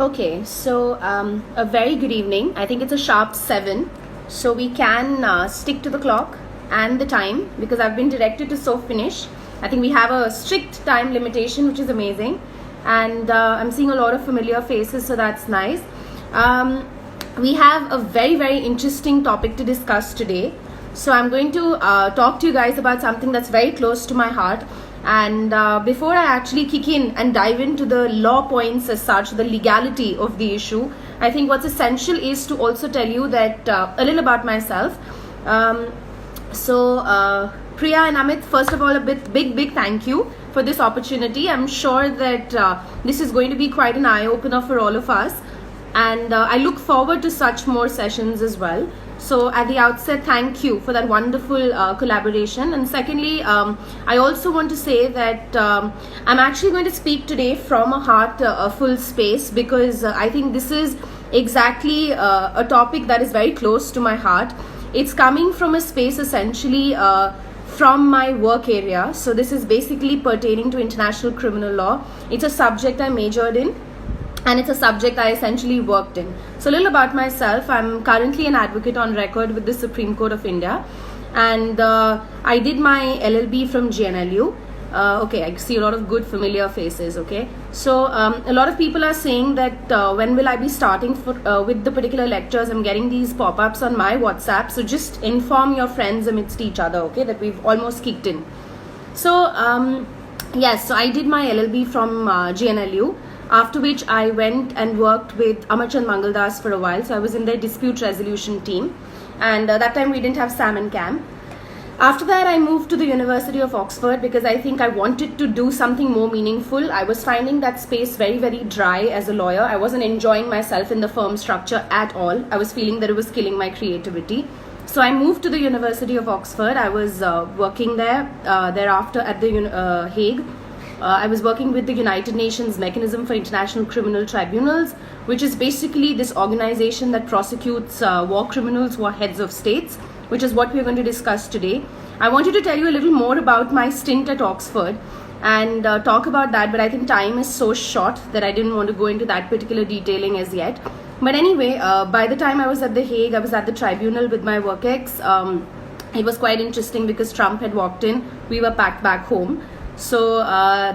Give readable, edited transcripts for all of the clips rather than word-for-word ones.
Okay, so a very good evening. I think it's a sharp 7. So we can stick to the clock and the time because I've been directed to so finish. I think we have a strict time limitation, which is amazing. And I'm seeing a lot of familiar faces, so that's nice. We have a very, very interesting topic to discuss today. So I'm going to talk to you guys about something that's very close to my heart. And before I actually kick in and dive into the law points as such, the legality of the issue, I think what's essential is to also tell you that a little about myself. Priya and Amit, first of all, a big thank you for this opportunity. I'm sure that this is going to be quite an eye-opener for all of us. And I look forward to such more sessions as well. So at the outset, thank you for that wonderful collaboration. And secondly, I also want to say that I'm actually going to speak today from a heart-full space because I think this is exactly a topic that is very close to my heart. It's coming from a space essentially from my work area. So this is basically pertaining to international criminal law. It's a subject I majored in. And it's a subject I essentially worked in. So a little about myself. I'm currently an advocate on record with the Supreme Court of India. And I did my LLB from GNLU. Okay, I see a lot of good familiar faces, okay. So a lot of people are saying that when will I be starting with the particular lectures. I'm getting these pop-ups on my WhatsApp. So just inform your friends amidst each other, okay, that we've almost kicked in. So yes, so I did my LLB from GNLU. After which I went and worked with Amarchand Mangaldas for a while. So I was in their dispute resolution team. And that time we didn't have Sam and Cam. After that, I moved to the University of Oxford because I think I wanted to do something more meaningful. I was finding that space very, very dry as a lawyer. I wasn't enjoying myself in the firm structure at all. I was feeling that it was killing my creativity. So I moved to the University of Oxford. I was working there thereafter at the Hague. I was working with the United Nations Mechanism for International Criminal Tribunals, which is basically this organization that prosecutes war criminals who are heads of states, which is what we're going to discuss today. I wanted to tell you a little more about my stint at Oxford and talk about that, but I think time is so short that I didn't want to go into that particular detailing as yet. But anyway, by the time I was at The Hague, I was at the tribunal with my work ex. It was quite interesting because Trump had walked in. We were packed back home. So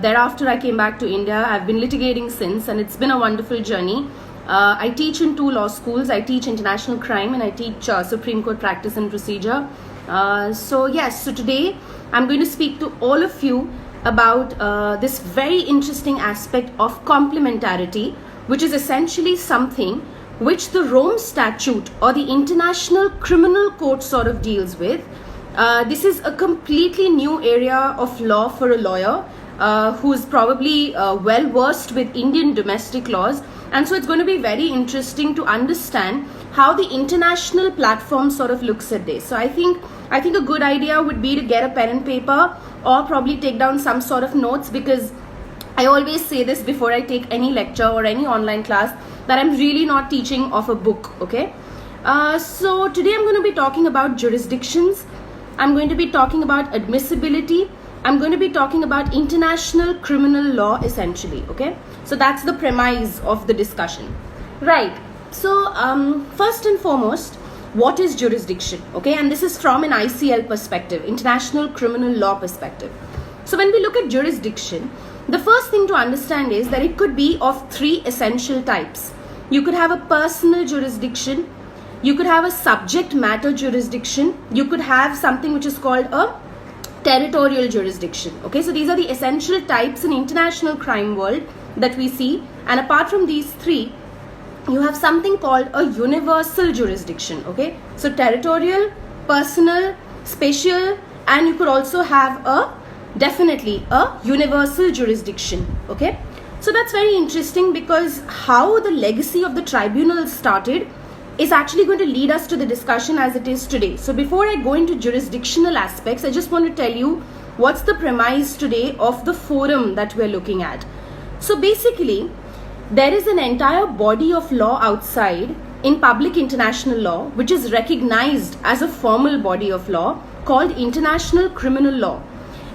thereafter I came back to India. I've been litigating since and it's been a wonderful journey. I teach in 2 law schools. I teach international crime and I teach Supreme Court practice and procedure. So today I'm going to speak to all of you about this very interesting aspect of complementarity, which is essentially something which the Rome Statute or the International Criminal Court sort of deals with. This is a completely new area of law for a lawyer who's probably well versed with Indian domestic laws, and so it's going to be very interesting to understand how the international platform sort of looks at this. So I think a good idea would be to get a pen and paper or probably take down some sort of notes, because I always say this before I take any lecture or any online class, that I'm really not teaching off a book, okay. So today I'm going to be talking about jurisdictions. I'm going to be talking about admissibility. I'm going to be talking about international criminal law essentially, okay? So that's the premise of the discussion. Right. So first and foremost, what is jurisdiction, okay? And this is from an ICL perspective, international criminal law perspective. So when we look at jurisdiction, the first thing to understand is that it could be of 3 essential types. You could have a personal jurisdiction. You could have a subject matter jurisdiction. You could have something which is called a territorial jurisdiction. Okay, so these are the essential types in international crime world that we see. And apart from these 3, you have something called a universal jurisdiction. Okay, so territorial, personal, spatial, and you could also have definitely a universal jurisdiction. Okay, so that's very interesting because how the legacy of the tribunal started is actually going to lead us to the discussion as it is today. So before I go into jurisdictional aspects, I just want to tell you what's the premise today of the forum that we're looking at. So basically, there is an entire body of law outside in public international law, which is recognized as a formal body of law called international criminal law.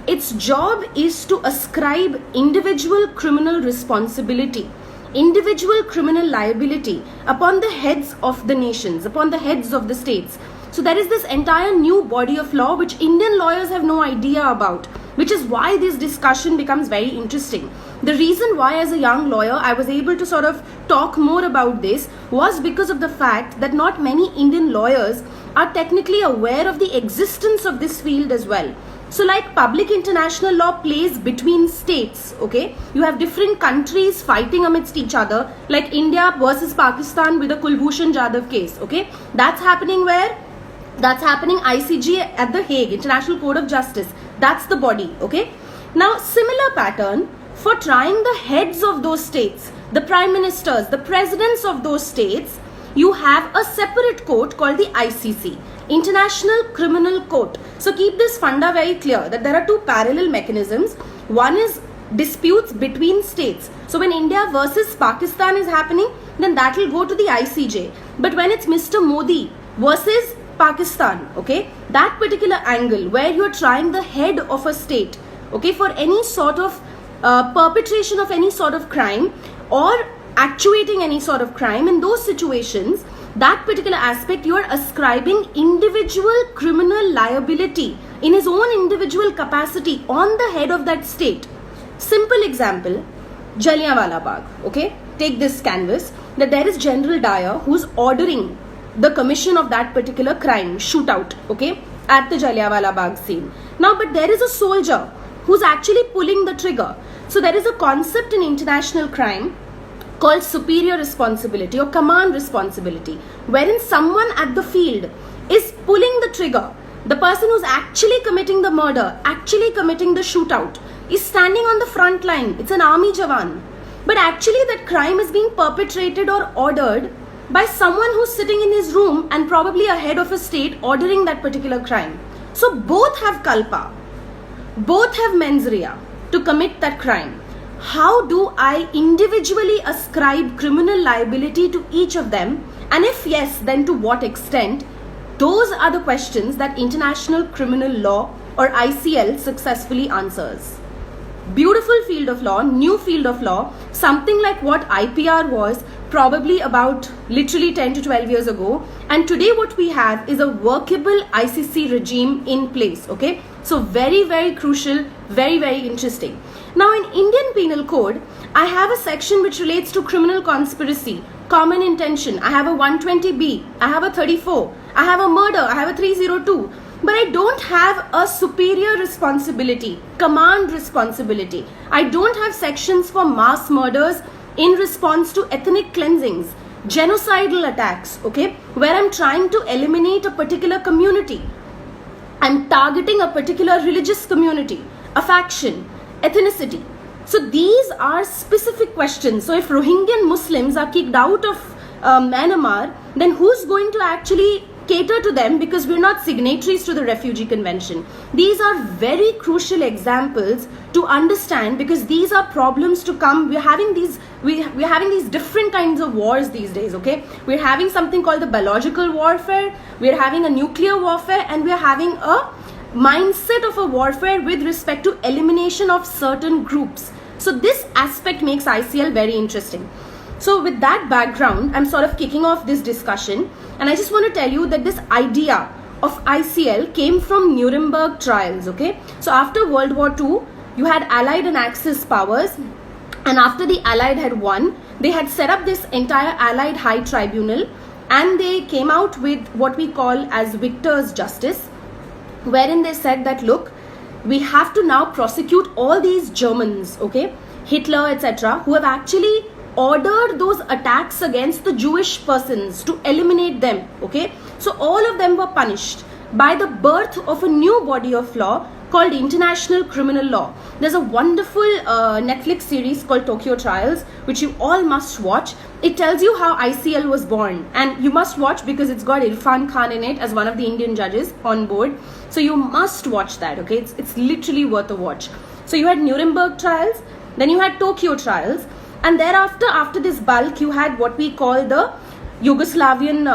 Its job is to ascribe individual criminal responsibility individual criminal liability upon the heads of the nations, upon the heads of the states. So there is this entire new body of law which Indian lawyers have no idea about, which is why this discussion becomes very interesting. The reason why as a young lawyer I was able to sort of talk more about this was because of the fact that not many Indian lawyers are technically aware of the existence of this field as well. So like public international law plays between states, okay? You have different countries fighting amidst each other, like India versus Pakistan with the Kulbhushan Jadhav case, okay? That's happening where? That's happening ICJ at the Hague, International Court of Justice. That's the body, okay? Now, similar pattern for trying the heads of those states, the prime ministers, the presidents of those states, you have a separate court called the ICC, International Criminal Court. So keep this funda very clear that there are two parallel mechanisms. One is disputes between states. So when India versus Pakistan is happening, then that will go to the ICJ. But when it's Mr. Modi versus Pakistan, okay, that particular angle where you're trying the head of a state, okay, for any sort of perpetration of any sort of crime or actuating any sort of crime, in those situations, that particular aspect you are ascribing individual criminal liability in his own individual capacity on the head of that state. Simple example, Jallianwala Bagh, okay, take this canvas, that there is General Dyer who's ordering the commission of that particular crime, shootout, okay, at the Jallianwala Bagh scene. Now, but there is a soldier who's actually pulling the trigger. So there is a concept in international crime called superior responsibility or command responsibility, wherein someone at the field is pulling the trigger. The person who's actually committing the murder, actually committing the shootout, is standing on the front line. It's an army jawan. But actually that crime is being perpetrated or ordered by someone who's sitting in his room and probably a head of a state ordering that particular crime. So both have kalpa, both have mens rea to commit that crime. How do I individually ascribe criminal liability to each of them? And if yes, then to what extent? Those are the questions that International Criminal Law or ICL successfully answers. Beautiful field of law, new field of law, something like what IPR was probably about literally 10 to 12 years ago. And today what we have is a workable ICC regime in place, okay? So very, very crucial, very, very interesting. Now in Indian Penal Code, I have a section which relates to criminal conspiracy, common intention. I have a 120B, I have a 34, I have a murder, I have a 302. But I don't have a superior responsibility, command responsibility. I don't have sections for mass murders in response to ethnic cleansings, genocidal attacks, okay, where I'm trying to eliminate a particular community. I'm targeting a particular religious community, a faction, ethnicity. So these are specific questions. So if Rohingyan Muslims are kicked out of Myanmar, then who's going to actually cater to them, because we're not signatories to the Refugee Convention? These are very crucial examples to understand, because these are problems to come. We're having these different kinds of wars these days, okay? We're having something called the biological warfare, we're having a nuclear warfare, and we're having a mindset of a warfare with respect to elimination of certain groups. So this aspect makes ICL very interesting. So with that background, I'm sort of kicking off this discussion, and I just want to tell you that this idea of ICL came from Nuremberg trials, okay? So after World War II, you had Allied and Axis powers, and after the Allied had won, they had set up this entire Allied High Tribunal, and they came out with what we call as victor's justice, wherein they said that, look, we have to now prosecute all these Germans, okay, Hitler, etc., who have actually ordered those attacks against the Jewish persons, to eliminate them, okay? So all of them were punished by the birth of a new body of law called International Criminal Law. There's a wonderful Netflix series called Tokyo Trials, which you all must watch. It tells you how ICL was born, and you must watch because it's got Irfan Khan in it as one of the Indian judges on board. So you must watch that, okay? It's literally worth a watch. So you had Nuremberg trials, then you had Tokyo trials, and thereafter, after this bulk, you had what we call the Yugoslavian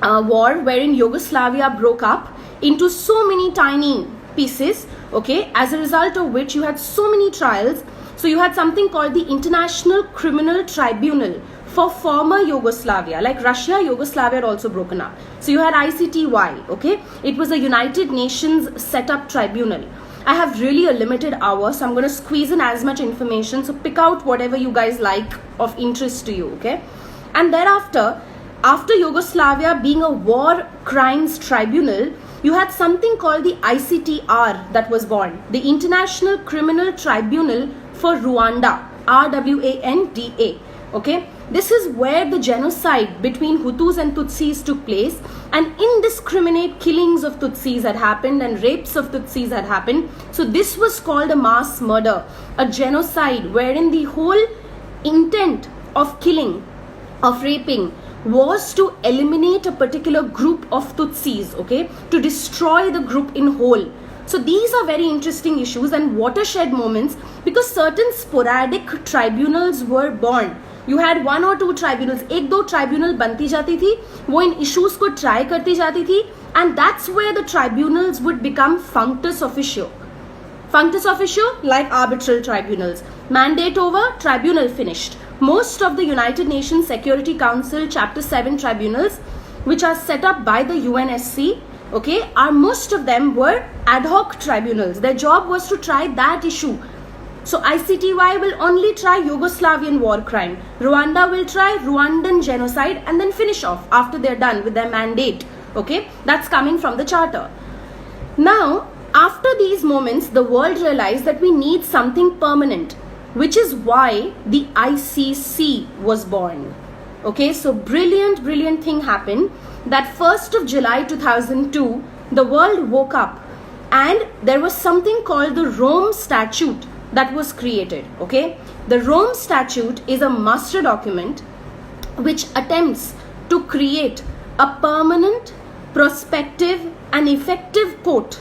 war, wherein Yugoslavia broke up into so many tiny pieces, okay, as a result of which you had so many trials, So you had something called the International Criminal Tribunal for former Yugoslavia, like Russia, Yugoslavia had also broken up. So you had ICTY, okay? It was a United Nations set up tribunal. I have really a limited hour, so I'm going to squeeze in as much information. So pick out whatever you guys like of interest to you, okay? And thereafter, after Yugoslavia being a war crimes tribunal, you had something called the ICTR that was born, the International Criminal Tribunal for Rwanda, RWANDA, okay? This is where the genocide between Hutus and Tutsis took place, and indiscriminate killings of Tutsis had happened and rapes of Tutsis had happened. So this was called a mass murder, a genocide wherein the whole intent of killing, of raping, was to eliminate a particular group of Tutsis, okay, to destroy the group in whole. So these are very interesting issues and watershed moments, because certain sporadic tribunals were born. You had one or two tribunals, एक दो tribunal बनती जाती थी, वो इन issues को try करती जाती थी, and that's where the tribunals would become functus officio. Functus officio, like arbitral tribunals. Mandate over, tribunal finished. Most of the United Nations Security Council Chapter 7 tribunals, which are set up by the UNSC, okay, most of them were ad hoc tribunals. Their job was to try that issue. So ICTY will only try Yugoslavian war crime. Rwanda will try Rwandan genocide and then finish off after they're done with their mandate. Okay, that's coming from the charter. Now, after these moments, the world realized that we need something permanent, which is why the ICC was born. Okay, so brilliant thing happened. That 1st of July 2002, the world woke up and there was something called the Rome Statute that was created, okay? The Rome Statute is a master document which attempts to create a permanent, prospective and effective court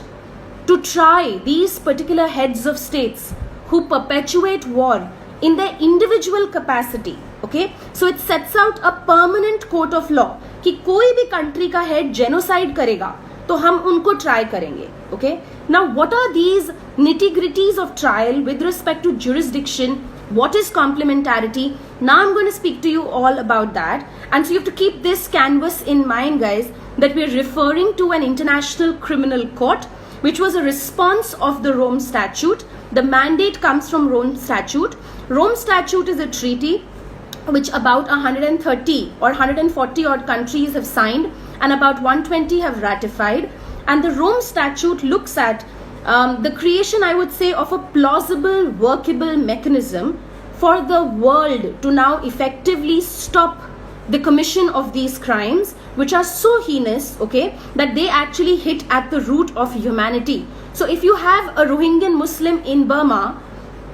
to try these particular heads of states who perpetuate war in their individual capacity, okay? So it sets out a permanent court of law कि कोई भी country का head genocide करेगा तो हम उनको try करेंगे, okay? Now what are these nitty-gritties of trial with respect to jurisdiction? What is complementarity? Now I'm going to speak to you all about that, and so you have to keep this canvas in mind, guys, that we're referring to an international criminal court which was a response of the Rome Statute. The mandate comes from Rome Statute. Rome Statute is a treaty which about 130 or 140 odd countries have signed and about 120 have ratified. And the Rome Statute looks at the creation, I would say, of a plausible, workable mechanism for the world to now effectively stop the commission of these crimes, which are so heinous, okay, that they actually hit at the root of humanity. So if you have a Rohingyan Muslim in Burma,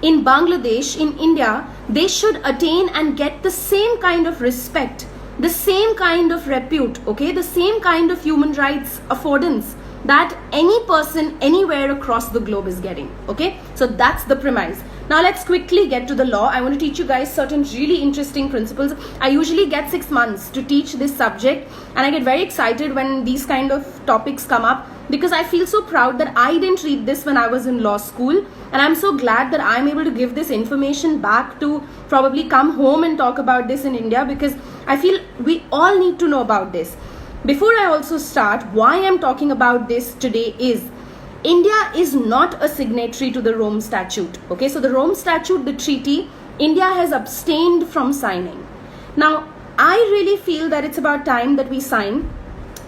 in Bangladesh, in India, they should attain and get the same kind of respect, the same kind of repute, okay, the same kind of human rights affordance that any person anywhere across the globe is getting, okay? So that's the premise. Now let's quickly get to the law. I want to teach you guys certain really interesting principles. I usually get 6 months to teach this subject, and I get very excited when these kind of topics come up, because I feel so proud that I didn't read this when I was in law school, and I'm so glad that I'm able to give this information back to probably come home and talk about this in India, because I feel we all need to know about this. Before I also start, why I'm talking about this today is India is not a signatory to the Rome Statute. Okay, so the Rome Statute, the treaty, India has abstained from signing. Now, I really feel that it's about time that we sign.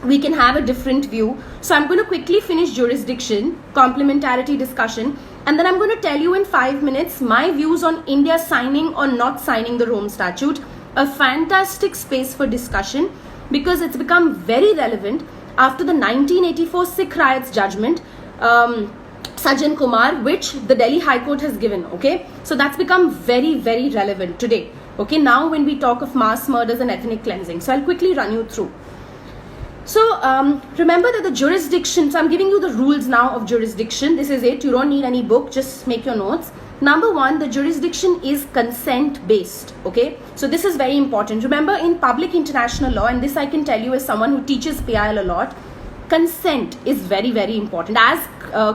We can have a different view. So I'm going to quickly finish jurisdiction, complementarity discussion, and then I'm going to tell you in 5 minutes my views on India signing or not signing the Rome Statute. A fantastic space for discussion, because it's become very relevant after the 1984 Sikh riots judgment, Sajjan Kumar, which the Delhi High Court has given, okay? So that's become very, very relevant today, okay? Now when we talk of mass murders and ethnic cleansing. So I'll quickly run you through. So remember that the jurisdiction, so I'm giving you the rules now of jurisdiction. This is it. You don't need any book, just make your notes. Number one, the jurisdiction is consent based, okay? So this is very important. Remember, in public international law, and this I can tell you as someone who teaches PIL a lot, consent is very, very important. As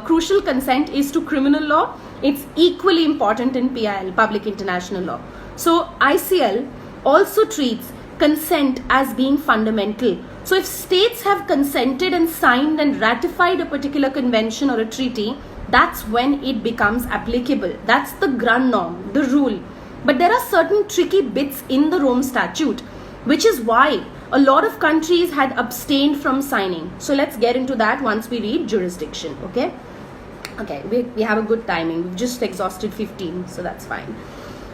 crucial consent is to criminal law, it's equally important in PIL, public international law. So ICL also treats consent as being fundamental. So if states have consented and signed and ratified a particular convention or a treaty, that's when it becomes applicable. That's the grand norm, the rule. But there are certain tricky bits in the Rome Statute, which is why a lot of countries had abstained from signing. So let's get into that once we read jurisdiction, okay? Okay, we have a good timing. We've just exhausted 15, so that's fine.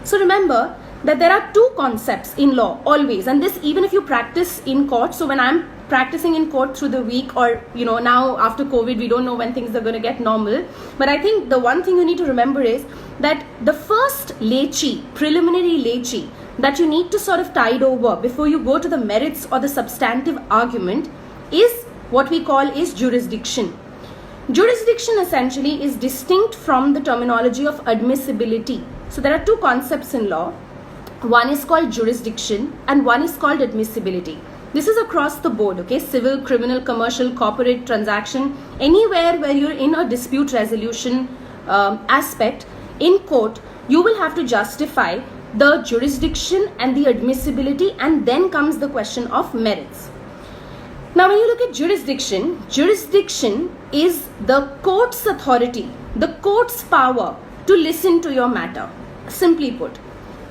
So remember that there are two concepts in law always, and this even if you practice in court. So when I'm practicing in court through the week, or now after COVID, we don't know when things are going to get normal, but I think the one thing you need to remember is that the first preliminary lechi that you need to sort of tide over before you go to the merits or the substantive argument is what we call is jurisdiction. Jurisdiction essentially is distinct from the terminology of admissibility. So there are two concepts in law. One is called jurisdiction and one is called admissibility. This is across the board, okay? Civil, criminal, commercial, corporate, transaction, anywhere where you're in a dispute resolution aspect in court, you will have to justify the jurisdiction and the admissibility, and then comes the question of merits. Now when you look at jurisdiction, jurisdiction is the court's authority, the court's power to listen to your matter, simply put.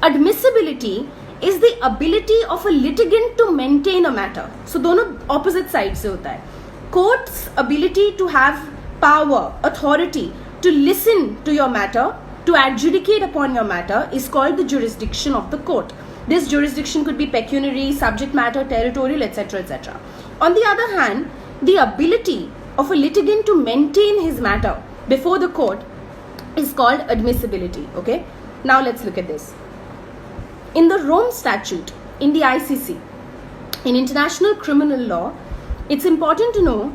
Admissibility is the ability of a litigant to maintain a matter. So दोनों opposite sides से होता है. Court's ability to have power, authority to listen to your matter, to adjudicate upon your matter, is called the jurisdiction of the court. This jurisdiction could be pecuniary, subject matter, territorial, etc., etc. On the other hand, the ability of a litigant to maintain his matter before the court is called admissibility. Okay. Now let's look at this. In the Rome Statute, in the ICC, in international criminal law, it's important to know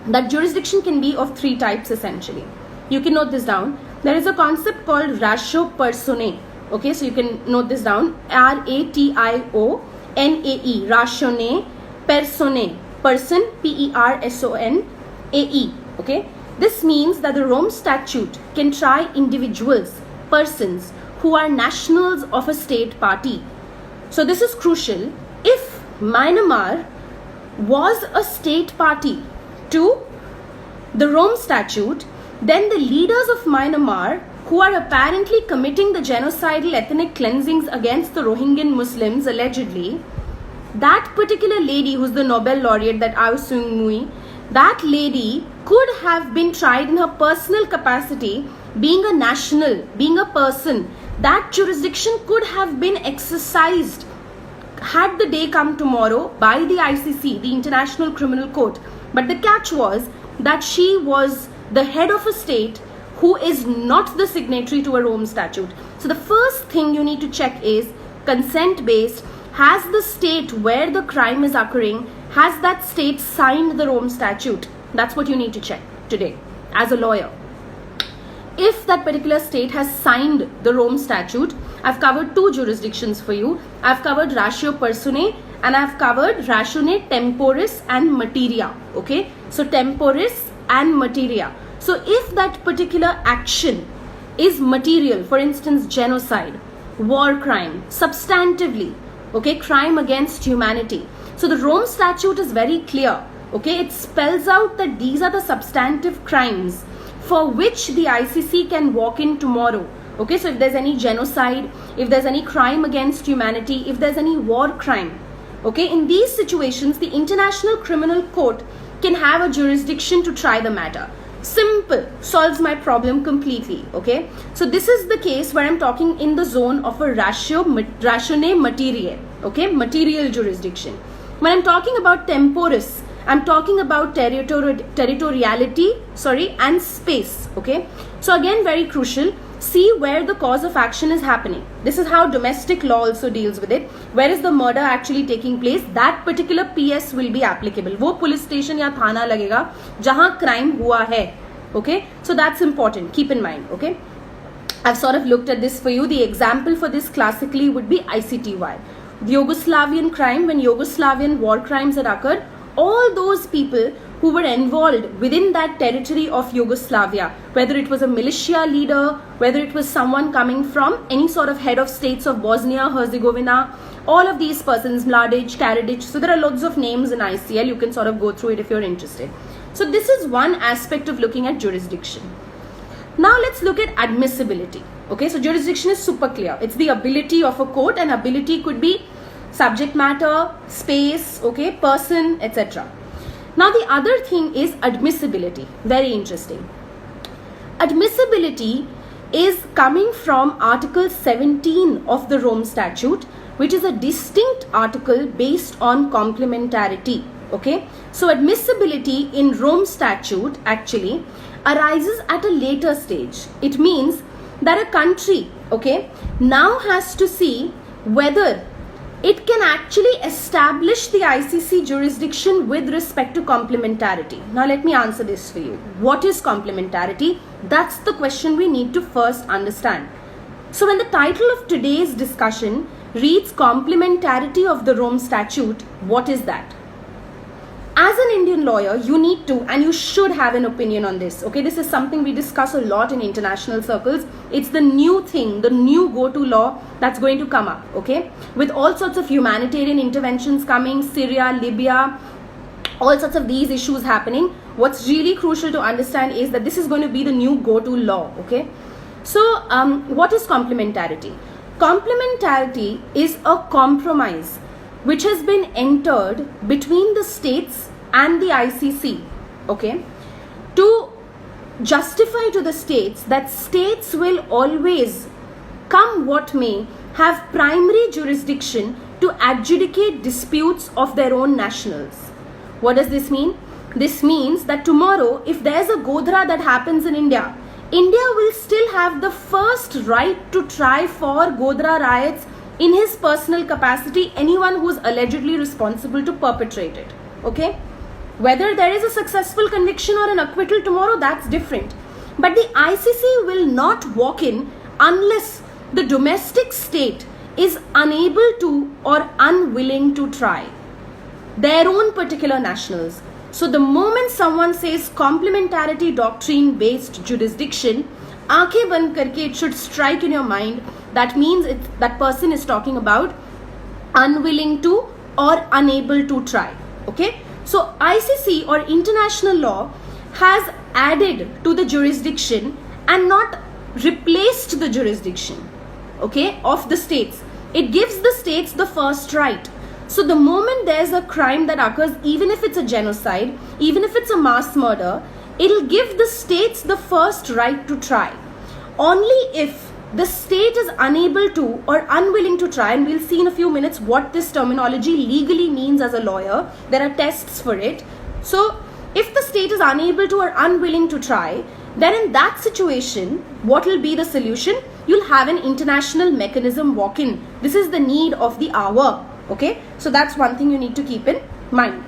that jurisdiction can be of three types essentially. You can note this down. There is a concept called ratio personae. Okay, so you can note this down. RATIONAE, ratione personae, person, PERSONAE. Okay, this means that the Rome Statute can try individuals, persons who are nationals of a state party. So this is crucial. If Myanmar was a state party to the Rome Statute, then the leaders of Myanmar who are apparently committing the genocidal ethnic cleansings against the Rohingyan Muslims allegedly, that particular lady who's the Nobel laureate, that Aung San Suu Kyi, that lady could have been tried in her personal capacity, being a national, being a person. That jurisdiction could have been exercised had the day come tomorrow by the ICC, the International Criminal Court. But the catch was that she was the head of a state who is not the signatory to a Rome Statute. So the first thing you need to check is consent based. Has the state where the crime is occurring, has that state signed the Rome Statute? That's what you need to check today as a lawyer. If that particular state has signed the Rome Statute, I've covered two jurisdictions for you. I've covered ratio personae and I've covered ratione temporis and materia. Okay, so temporis and materia. So if that particular action is material, for instance, genocide, war crime, substantively, okay, crime against humanity. So the Rome Statute is very clear. Okay, it spells out that these are the substantive crimes for which the ICC can walk in tomorrow. Okay, so if there's any genocide, if there's any crime against humanity, if there's any war crime, okay, in these situations, the International Criminal Court can have a jurisdiction to try the matter. Simple, solves my problem completely. Okay, so this is the case where I'm talking in the zone of a ratione materiae. Okay, material jurisdiction. When I'm talking about temporis, I'm talking about territoriality, and space. Okay, so again, very crucial. See where the cause of action is happening. This is how domestic law also deals with it. Where is the murder actually taking place? That particular PS will be applicable. वो police station या थाना लगेगा जहाँ crime हुआ है. Okay, so that's important. Keep in mind. Okay, I've sort of looked at this for you. The example for this classically would be ICTY. The Yugoslavian crime, when Yugoslavian war crimes had occurred, all those people who were involved within that territory of Yugoslavia, whether it was a militia leader, whether it was someone coming from any sort of head of states of Bosnia, Herzegovina, all of these persons, Mladic, Karadzic. So there are loads of names in ICL. You can sort of go through it if you're interested. So this is one aspect of looking at jurisdiction. Now let's look at admissibility. Okay, so jurisdiction is super clear. It's the ability of a court, and ability could be subject matter, space, okay, person, etc. Now the other thing is admissibility. Very interesting. Admissibility is coming from Article 17 of the Rome Statute, which is a distinct article based on complementarity. Okay, so admissibility in Rome Statute actually arises at a later stage. It means that a country, okay, now has to see whether it can actually establish the ICC jurisdiction with respect to complementarity. Now let me answer this for you. What is complementarity? That's the question we need to first understand. So when the title of today's discussion reads complementarity of the Rome Statute, what is that? As an Indian lawyer, you need to and you should have an opinion on this. Okay, this is something we discuss a lot in international circles. It's the new thing, the new go-to law that's going to come up. Okay, with all sorts of humanitarian interventions coming, Syria, Libya, all sorts of these issues happening. What's really crucial to understand is that this is going to be the new go-to law. Okay, so what is complementarity? Complementarity is a compromise which has been entered between the states and the ICC, okay, to justify to the states that states will always, come what may, have primary jurisdiction to adjudicate disputes of their own nationals. What does this mean? This means that tomorrow, if there's a Godhra that happens in India, India will still have the first right to try for Godhra riots in his personal capacity, anyone who is allegedly responsible to perpetrate it. Okay? Whether there is a successful conviction or an acquittal tomorrow, that's different. But the ICC will not walk in unless the domestic state is unable to or unwilling to try their own particular nationals. So the moment someone says complementarity doctrine based jurisdiction, aankhein band karke, it should strike in your mind. That means that person is talking about unwilling to or unable to try. Okay, so ICC or international law has added to the jurisdiction and not replaced the jurisdiction, okay, of the states. It gives the states the first right. So the moment there's a crime that occurs, even if it's a genocide, even if it's a mass murder, it'll give the states the first right to try. Only if the state is unable to or unwilling to try, and we'll see in a few minutes what this terminology legally means as a lawyer. There are tests for it. So if the state is unable to or unwilling to try, then in that situation, what will be the solution? You'll have an international mechanism walk in. This is the need of the hour. Okay, so that's one thing you need to keep in mind.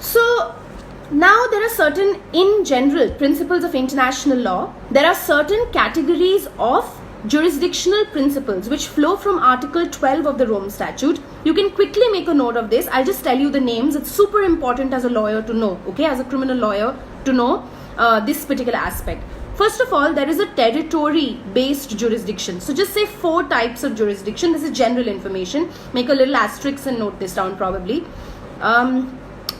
So now there are certain, in general, principles of international law. There are certain categories of jurisdictional principles which flow from Article 12 of the Rome Statute. You can quickly make a note of this. I'll just tell you the names. It's super important as a lawyer to know, okay, as a criminal lawyer to know this particular aspect. First of all, there is a territory-based jurisdiction. So just say 4 types of jurisdiction. This is general information. Make a little asterisk and note this down probably.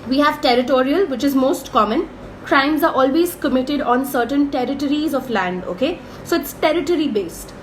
We have territorial, which is most common. Crimes are always committed on certain territories of land, okay? So it's territory-based.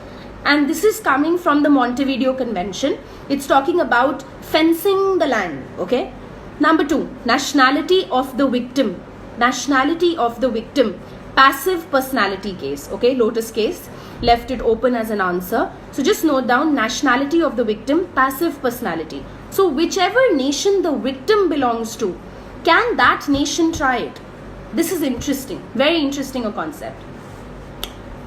And this is coming from the Montevideo Convention. It's talking about fencing the land, okay? Number 2, nationality of the victim. Nationality of the victim. Passive personality case, okay? Lotus case. Left it open as an answer. So just note down nationality of the victim, passive personality. So whichever nation the victim belongs to, can that nation try it? This is interesting. Very interesting a concept.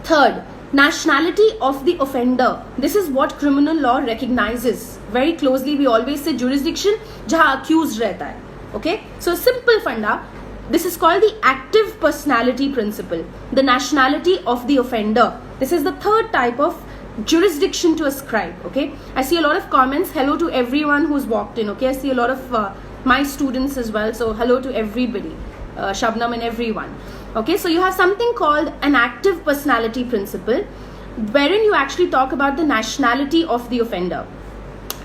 Third, nationality of the offender. This is what criminal law recognizes very closely. We always say jurisdiction jahan accused rehta hai. Okay? So simple funda. This is called the active personality principle. The nationality of the offender. This is the third type of jurisdiction to ascribe. Okay? I see a lot of comments. Hello to everyone who's walked in. Okay? I see a lot of my students as well. So hello to everybody, Shabnam and everyone. Okay, so you have something called an active personality principle, wherein you actually talk about the nationality of the offender.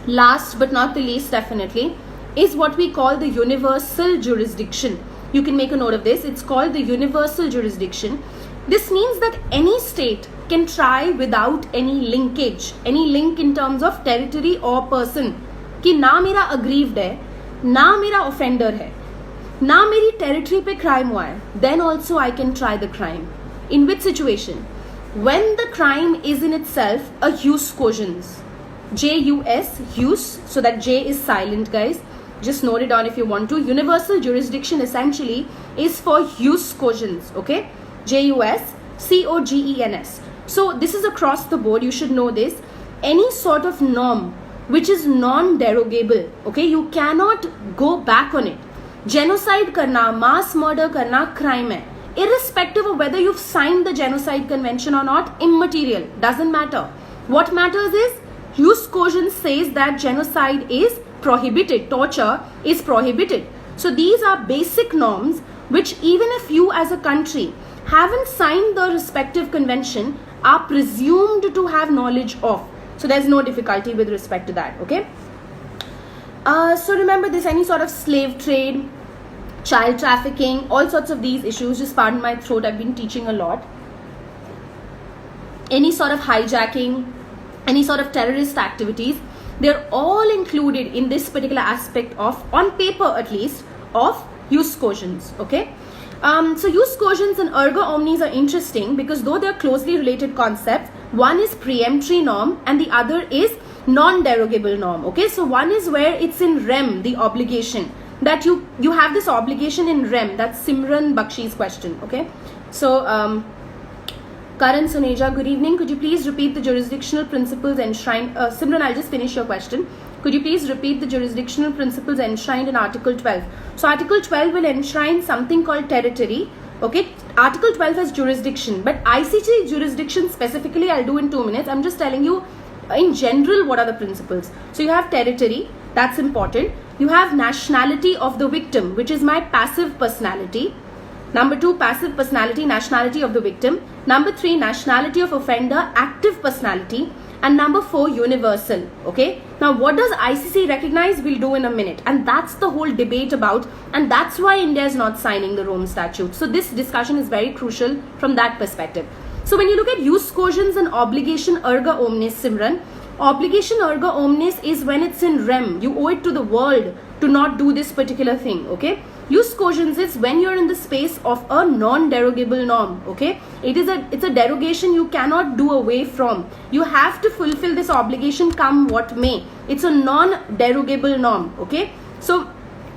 Last but not the least, definitely, is what we call the universal jurisdiction. You can make a note of this. It's called the universal jurisdiction. This means that any state can try without any linkage, any link in terms of territory or person, कि ना मेरा aggrieved है, ना मेरा offender है, ना मेरी territory पे crime हुआ है, then also I can try the crime. In which situation? When the crime is in itself a jus cogens. J-U-S, jus, so that J is silent, guys. Just note it down if you want to. Universal jurisdiction essentially is for jus cogens, okay? J-U-S, C-O-G-E-N-S. So this is across the board, you should know this. Any sort of norm which is non-derogable, okay? You cannot go back on it. Genocide karna, mass murder karna, crime hai. Irrespective of whether you've signed the Genocide Convention or not, immaterial, doesn't matter. What matters is, jus cogens says that genocide is prohibited, torture is prohibited. So these are basic norms which even if you as a country haven't signed the respective convention, are presumed to have knowledge of. So there's no difficulty with respect to that, okay? So remember this, any sort of slave trade, child trafficking, all sorts of these issues, just pardon my throat, I've been teaching a lot. Any sort of hijacking, any sort of terrorist activities, they're all included in this particular aspect of, on paper at least, of jus cogens, okay? So jus cogens and erga omnes are interesting because though they're closely related concepts, one is preemptory norm and the other is non-derogable norm, okay? So one is where it's in rem, the obligation, that you have this obligation in rem. That's Simran Bakshi's question, okay? So Karan Suneja, good evening. Could you please repeat the jurisdictional principles enshrined? Simran, I'll just finish your question. Could you please repeat the jurisdictional principles enshrined in Article 12? So Article 12 will enshrine something called territory. Okay, Article 12 has jurisdiction, but ICJ jurisdiction specifically I'll do in 2 minutes. I'm just telling you in general what are the principles. So you have territory, that's important. You have nationality of the victim, which is my passive personality. Number 2, passive personality, nationality of the victim. Number 3, nationality of offender, active personality. And number 4, universal, okay? Now, what does ICC recognize? We'll do in a minute. And that's the whole debate about, and that's why India is not signing the Rome Statute. So this discussion is very crucial from that perspective. So when you look at jus cogens and obligation erga omnes, Simran, obligation erga omnes is when it's in rem. You owe it to the world to not do this particular thing, okay? Jus cogens is when you're in the space of a non-derogable norm, okay? It's a derogation you cannot do away from. You have to fulfill this obligation come what may. It's a non-derogable norm, okay? So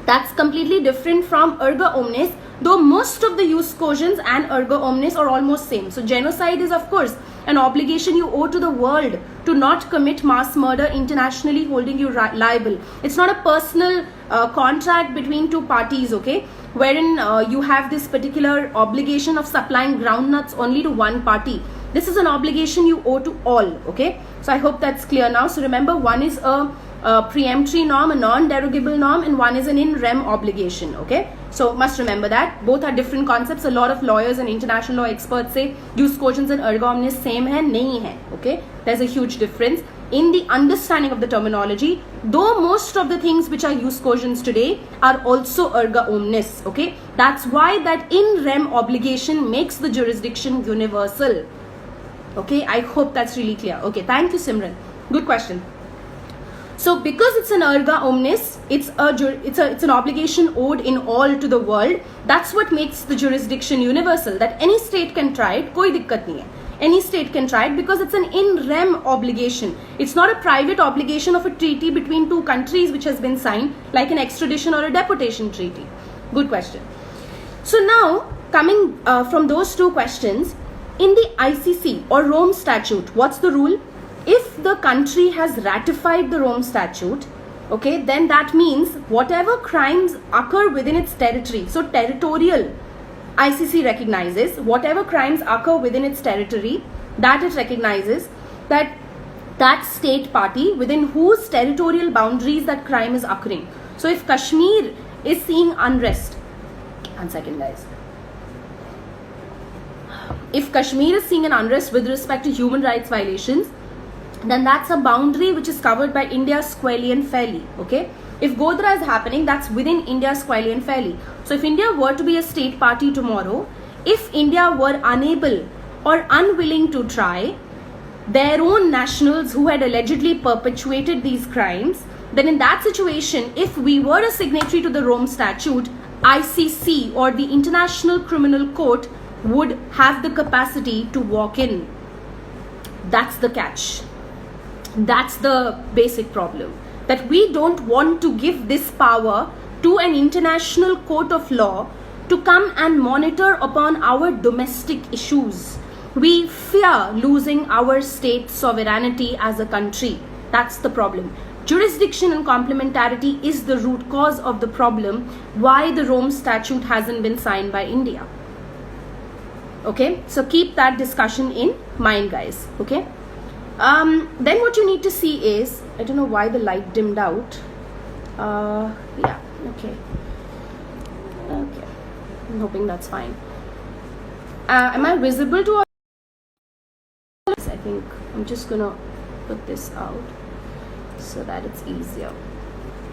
that's completely different from erga omnes, though most of the jus cogens and erga omnes are almost same. So genocide is of course an obligation you owe to the world to not commit mass murder, internationally holding you liable. It's not a personal contract between two parties, okay, wherein you have this particular obligation of supplying groundnuts only to one party. This is an obligation you owe to all, okay? So I hope that's clear now. So remember, one is a preemptory norm, a non-derogable norm, and one is an in rem obligation, okay? So must remember that both are different concepts. A lot of lawyers and international law experts say jus cogens and erga omnes same hai, nahi hai, okay? There's a huge difference in the understanding of the terminology, though most of the things which are jus cogens today are also erga omnes, okay? That's why that in rem obligation makes the jurisdiction universal, okay? I hope that's really clear. Okay, thank you, Simran. Good question. So because it's an erga omnes, it's an obligation owed in all to the world. That's what makes the jurisdiction universal, that any state can try it, koi dikkat nahi hai. Any state can try it because it's an in rem obligation. It's not a private obligation of a treaty between two countries which has been signed, like an extradition or a deportation treaty. Good question. So now, coming from those two questions, in the ICC or Rome Statute, what's the rule? If the country has ratified the Rome Statute, okay, then that means whatever crimes occur within its territory, so territorial, ICC recognizes whatever crimes occur within its territory, that it recognizes that state party within whose territorial boundaries that crime is occurring. So if Kashmir is seeing unrest, 1 second guys, if Kashmir is seeing an unrest with respect to human rights violations, then that's a boundary which is covered by India squarely and fairly, okay? If Godhra is happening, that's within India squarely and fairly. So if India were to be a state party tomorrow, if India were unable or unwilling to try, their own nationals who had allegedly perpetuated these crimes, then in that situation, if we were a signatory to the Rome Statute, ICC or the International Criminal Court would have the capacity to walk in. That's the catch. That's the basic problem. That we don't want to give this power to an international court of law to come and monitor upon our domestic issues. We fear losing our state sovereignty as a country. That's the problem. Jurisdiction and complementarity is the root cause of the problem why the Rome Statute hasn't been signed by India. Okay, so keep that discussion in mind, guys. Okay. Then what you need to see is, I don't know why the light dimmed out. Yeah, okay. Okay, I'm hoping that's fine. Am I visible to all? I think I'm just gonna put this out so that it's easier.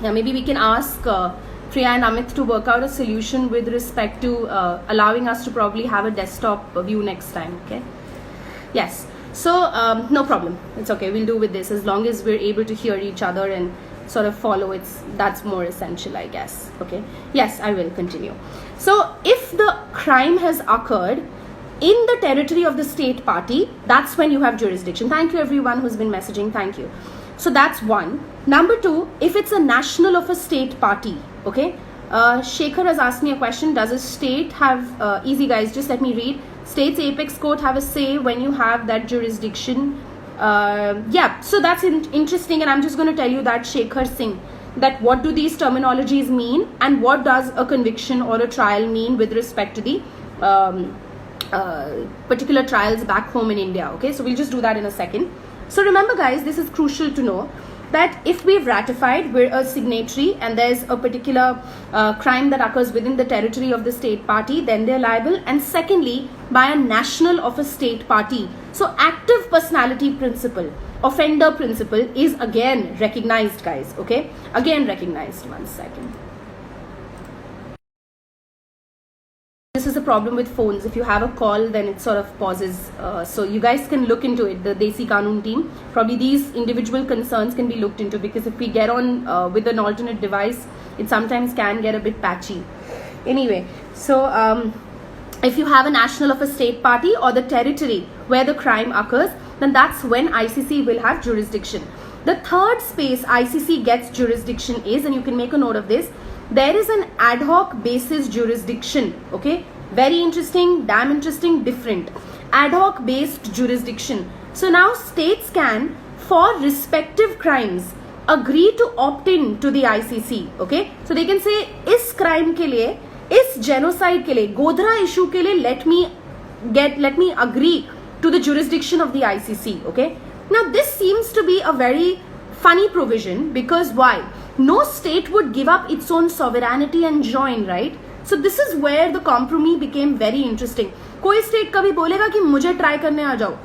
Yeah, maybe we can ask Priya and Amit to work out a solution with respect to allowing us to probably have a desktop view next time, okay? Yes. So, no problem. It's okay. We'll do with this as long as we're able to hear each other and sort of follow it. That's more essential, I guess. Okay. Yes, I will continue. So, if the crime has occurred in the territory of the state party, that's when you have jurisdiction. Thank you everyone who's been messaging. Thank you. So, that's one. Number two, if it's a national of a state party, okay. Shekhar has asked me a question. Does a state have, easy guys, just let me read. States apex court have a say when you have that jurisdiction. Yeah, so that's interesting, and I'm just going to tell you that, Shekhar Singh, that what do these terminologies mean and what does a conviction or a trial mean with respect to the particular trials back home in India. Okay, so we'll just do that in a second. So remember guys, this is crucial to know that if we've ratified, we're a signatory and there's a particular crime that occurs within the territory of the state party, then they're liable. And secondly, by a national of a state party. So active personality principle, offender principle is again recognized, guys. Okay, again recognized. 1 second. This is a problem with phones. If you have a call, then it sort of pauses. So you guys can look into it, the Desi Kanun team. Probably these individual concerns can be looked into, because if we get on with an alternate device, it sometimes can get a bit patchy. Anyway, so if you have a national of a state party or the territory where the crime occurs, then that's when ICC will have jurisdiction. The third space ICC gets jurisdiction is, and you can make a note of this, there is an ad hoc basis jurisdiction. Okay, very interesting, damn interesting, different. Ad hoc based jurisdiction. So now states can, for respective crimes, agree to opt in to the ICC. Okay, so they can say, is crime ke liye, is genocide ke liye, Godhra issue ke liye, let me agree to the jurisdiction of the ICC. Okay, now this seems to be a very funny provision, because why? No state would give up its own sovereignty and join, right? So this is where the compromise became very interesting. कोई state कभी बोलेगा कि मुझे try करने आ जाओ.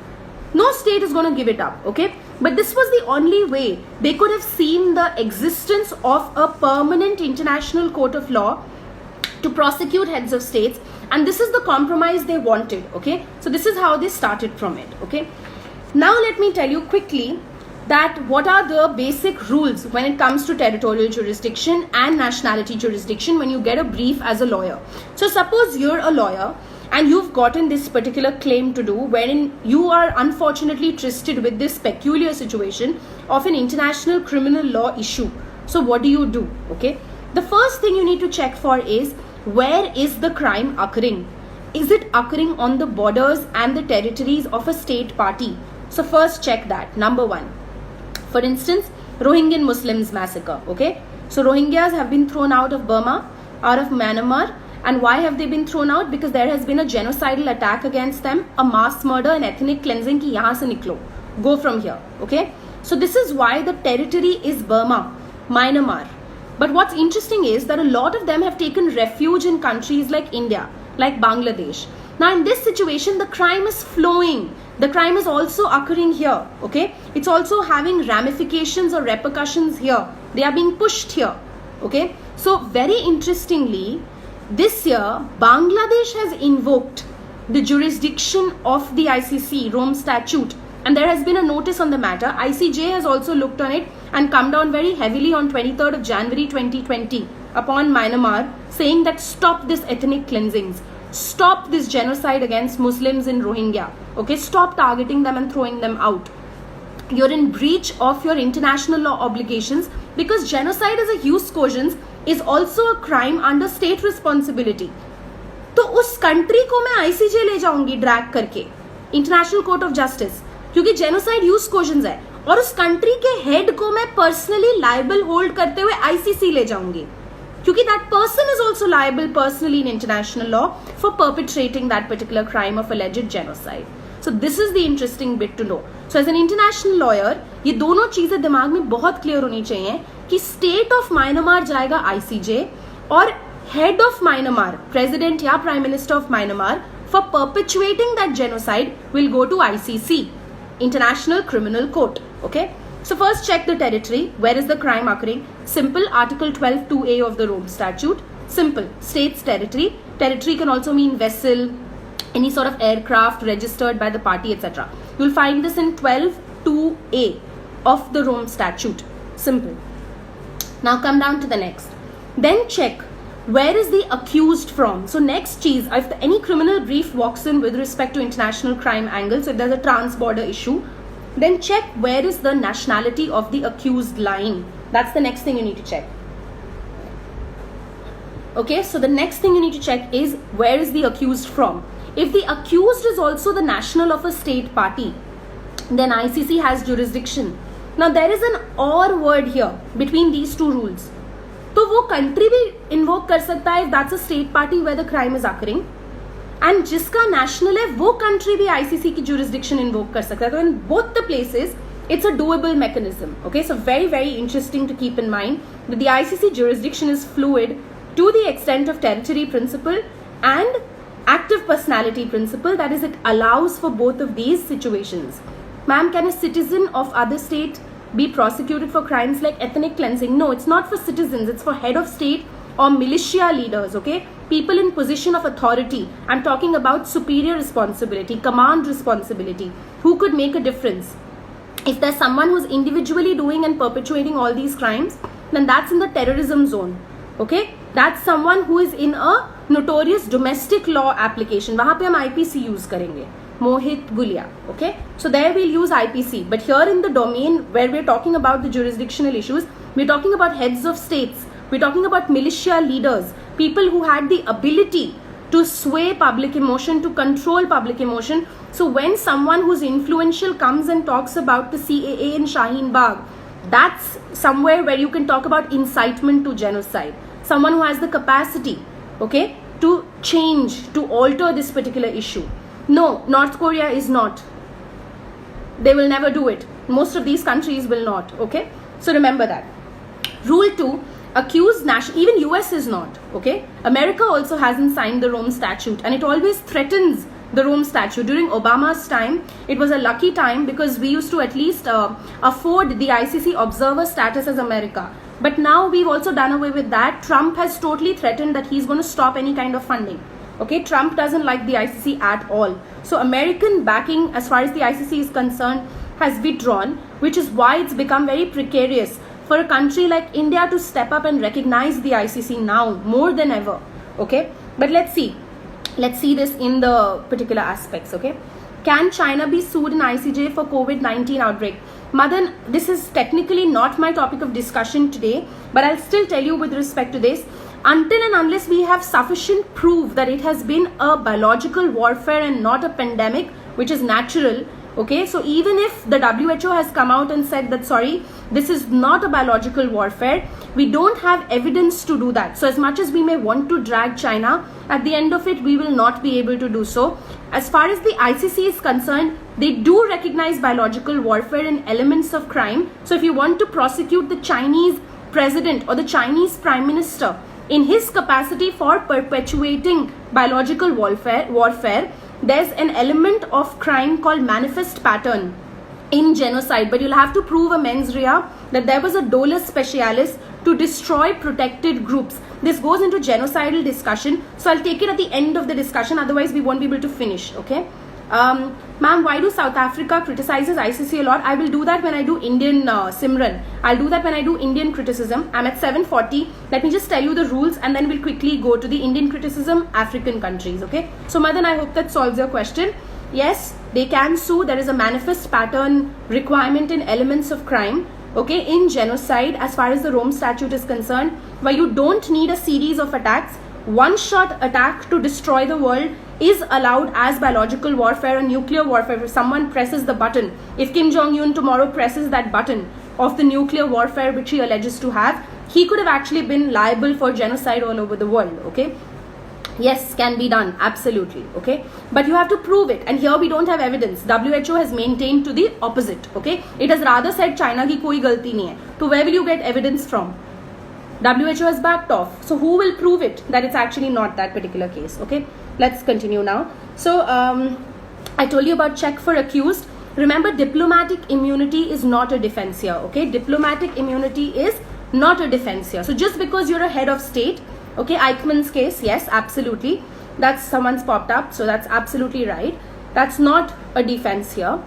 No state is going to give it up, okay? But this was the only way they could have seen the existence of a permanent international court of law to prosecute heads of states, and this is the compromise they wanted, okay? So this is how they started from it, okay? Now let me tell you quickly that what are the basic rules when it comes to territorial jurisdiction and nationality jurisdiction when you get a brief as a lawyer. So suppose you're a lawyer and you've gotten this particular claim to do, wherein you are unfortunately trusted with this peculiar situation of an international criminal law issue. So what do you do? Okay, the first thing you need to check for is, where is the crime occurring? Is it occurring on the borders and the territories of a state party? So first check that, number one. For instance, Rohingya Muslims massacre, okay? So Rohingyas have been thrown out of Burma, out of Myanmar. And why have they been thrown out? Because there has been a genocidal attack against them, a mass murder and ethnic cleansing ki yahan se niklo. Go from here, okay? So this is why the territory is Burma, Myanmar. But what's interesting is that a lot of them have taken refuge in countries like India, like Bangladesh. Now in this situation, the crime is flowing. The crime is also occurring here, okay? It's also having ramifications or repercussions here. They are being pushed here, okay? So very interestingly, this year, Bangladesh has invoked the jurisdiction of the ICC Rome Statute, and there has been a notice on the matter. ICJ has also looked on it and come down very heavily on 23rd of January 2020 upon Myanmar, saying that stop this ethnic cleansings, stop this genocide against Muslims in Rohingya, okay? Stop targeting them and throwing them out. You're in breach of your international law obligations, because genocide as a jus cogens is also a crime under state responsibility. तो उस country को मैं ICJ ले जाऊंगी drag करके international court of justice, क्योंकि genocide use questions है, और उस कंट्री के हेड को मैं पर्सनली लायबल होल्ड करते हुए आईसीसी ले जाऊंगी, क्योंकि that person is also liable personally in international law for perpetrating that particular crime of alleged genocide. So this is the interesting bit to know. So as an international lawyer ये दोनों चीजें दिमाग में बहुत clear होनी चाहिए कि state of Myanmar जाएगा आईसीजे, और head of Myanmar, president या prime minister of Myanmar, for perpetuating that genocide will go to ICC, International Criminal Court. Okay, so first check the territory. Where is the crime occurring? Simple, Article 12(2)(a) of the Rome Statute. Simple, state's territory. Territory can also mean vessel, any sort of aircraft registered by the party, etc. You'll find this in 12(2)(a) of the Rome Statute. Simple. Now come down to the next. Then check where is the accused from. So next cheese, if any criminal brief walks in with respect to international crime angle, so if there's a trans-border issue, then check where is the nationality of the accused lying. That's the next thing you need to check. Okay, so the next thing you need to check is where is the accused from. If the accused is also the national of a state party, then ICC has jurisdiction. Now there is an or word here between these two rules. तो वो country भी invoke कर सकता है if that's a state party where the crime is occurring, and जिसका national है वो country भी आईसीसी की jurisdiction इन्वोक कर सकता है. तो in both the places it's a doable mechanism. Okay, so very very interesting to keep in mind that the ICC jurisdiction is fluid to the extent of territory principle and active personality principle. That is, it allows for both of these situations. Ma'am, can a citizen of other state be prosecuted for crimes like ethnic cleansing? No, it's not for citizens, it's for head of state or militia leaders, okay? People in position of authority. I'm talking about superior responsibility, command responsibility, who could make a difference. If there's someone who's individually doing and perpetuating all these crimes, then that's in the terrorism zone, okay? That's someone who is in a notorious domestic law application. वहाँ पे हम IPC use करेंगे. Mohit Gulia, okay? So there we'll use IPC, but here in the domain where we're talking about the jurisdictional issues, we're talking about heads of states, we're talking about militia leaders, people who had the ability to sway public emotion, to control public emotion. So when someone who's influential comes and talks about the CAA in Shaheen Bagh, that's somewhere where you can talk about incitement to genocide. Someone who has the capacity, okay, to change, to alter this particular issue. No, North Korea is not. They will never do it. Most of these countries will not, okay? So remember that. Rule 2, accused national, even US is not, okay? America also hasn't signed the Rome Statute, and it always threatens the Rome Statute. During Obama's time, it was a lucky time because we used to at least afford the ICC observer status as America. But now we've also done away with that. Trump has totally threatened that he's going to stop any kind of funding. Okay, Trump doesn't like the ICC at all. So American backing as far as the ICC is concerned has withdrawn, which is why it's become very precarious for a country like India to step up and recognize the ICC now more than ever. Okay, but let's see this in the particular aspects. Okay, can China be sued in ICJ for COVID-19 outbreak? Madan, this is technically not my topic of discussion today, but I'll still tell you with respect to this. Until and unless we have sufficient proof that it has been a biological warfare and not a pandemic, which is natural, okay? So even if the WHO has come out and said that, sorry, this is not a biological warfare, we don't have evidence to do that. So as much as we may want to drag China, at the end of it, we will not be able to do so. As far as the ICC is concerned, they do recognize biological warfare and elements of crime. So if you want to prosecute the Chinese president or the Chinese prime minister in his capacity for perpetuating biological warfare, there's an element of crime called manifest pattern in genocide, but you'll have to prove a mens rea that there was a dolus specialis to destroy protected groups. This goes into genocidal discussion, so I'll take it at the end of the discussion, otherwise we won't be able to finish, okay? Ma'am, why do South Africa criticizes ICC a lot? I will do that when I do Indian Simran. I'll do that when I do Indian criticism. I'm at 7:40. Let me just tell you the rules and then we'll quickly go to the Indian criticism, African countries, okay? So Madan, I hope that solves your question. Yes, they can sue. There is a manifest pattern requirement in elements of crime, okay, in genocide as far as the Rome Statute is concerned, where you don't need a series of attacks. One shot attack to destroy the world is allowed as biological warfare and nuclear warfare. If someone presses the button, if Kim Jong-un tomorrow presses that button of the nuclear warfare which he alleges to have, he could have actually been liable for genocide all over the world, okay? Yes, can be done, absolutely, okay? But you have to prove it, and here we don't have evidence. WHO has maintained to the opposite, okay? It has rather said China ki koi galti nahi hai. So where will you get evidence from? WHO has backed off. So who will prove it that it's actually not that particular case, okay? Let's continue now. So I told you about check for accused. Remember, diplomatic immunity is not a defense here, okay? Diplomatic immunity is not a defense here. So just because you're a head of state, okay, Eichmann's case, yes, absolutely. That's someone's popped up, so that's absolutely right. That's not a defense here.